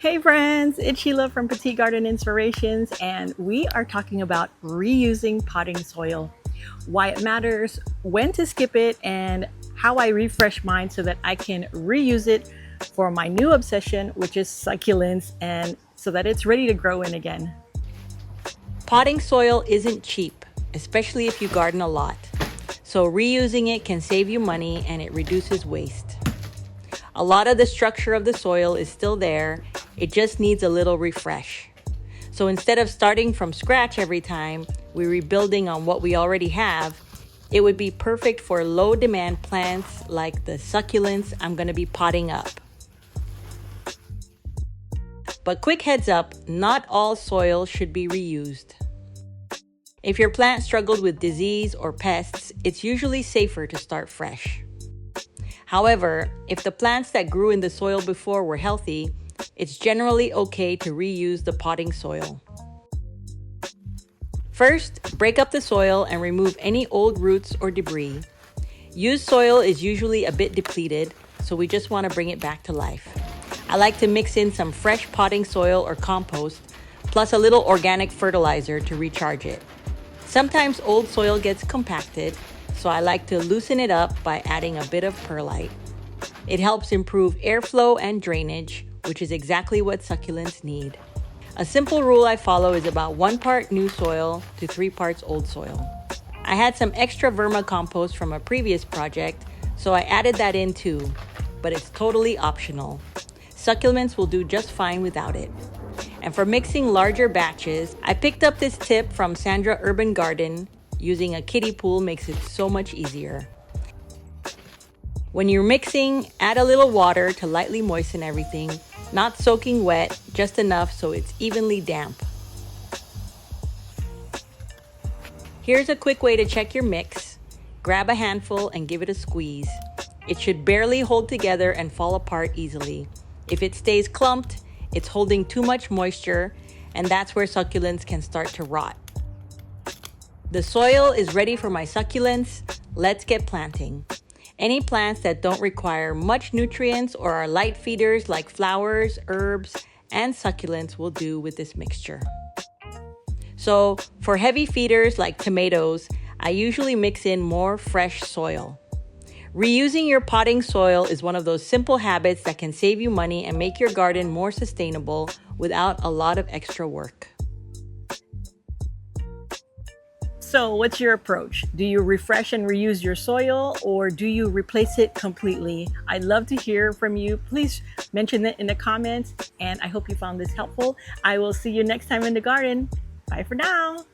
Hey friends, it's Sheila from Petite Garden Inspirations, and we are talking about reusing potting soil, why it matters, when to skip it, and how I refresh mine so that I can reuse it for my new obsession, which is succulents, and so that it's ready to grow in again. Potting soil isn't cheap, especially if you garden a lot. So reusing it can save you money and it reduces waste. A lot of the structure of the soil is still there, it just needs a little refresh. So instead of starting from scratch every time, we're rebuilding on what we already have. It would be perfect for low demand plants like the succulents I'm going to be potting up. But quick heads up, not all soil should be reused. If your plant struggled with disease or pests, it's usually safer to start fresh. However, if the plants that grew in the soil before were healthy, it's generally okay to reuse the potting soil. First, break up the soil and remove any old roots or debris. Used soil is usually a bit depleted, so we just want to bring it back to life. I like to mix in some fresh potting soil or compost, plus a little organic fertilizer to recharge it. Sometimes old soil gets compacted, so I like to loosen it up by adding a bit of perlite. It helps improve airflow and drainage, which is exactly what succulents need. A simple rule I follow is about 1 part new soil to 3 parts old soil. I had some extra vermicompost from a previous project, so I added that in too, but it's totally optional. Succulents will do just fine without it. And for mixing larger batches, I picked up this tip from Sandra Urban Garden. Using a kiddie pool makes it so much easier. When you're mixing, add a little water to lightly moisten everything, not soaking wet, just enough so it's evenly damp. Here's a quick way to check your mix. Grab a handful and give it a squeeze. It should barely hold together and fall apart easily. If it stays clumped, it's holding too much moisture, and that's where succulents can start to rot. The soil is ready for my succulents. Let's get planting. Any plants that don't require much nutrients or are light feeders like flowers, herbs, and succulents will do with this mixture. So for heavy feeders like tomatoes, I usually mix in more fresh soil. Reusing your potting soil is one of those simple habits that can save you money and make your garden more sustainable without a lot of extra work. So what's your approach? Do you refresh and reuse your soil, or do you replace it completely? I'd love to hear from you. Please mention it in the comments, and I hope you found this helpful. I will see you next time in the garden. Bye for now.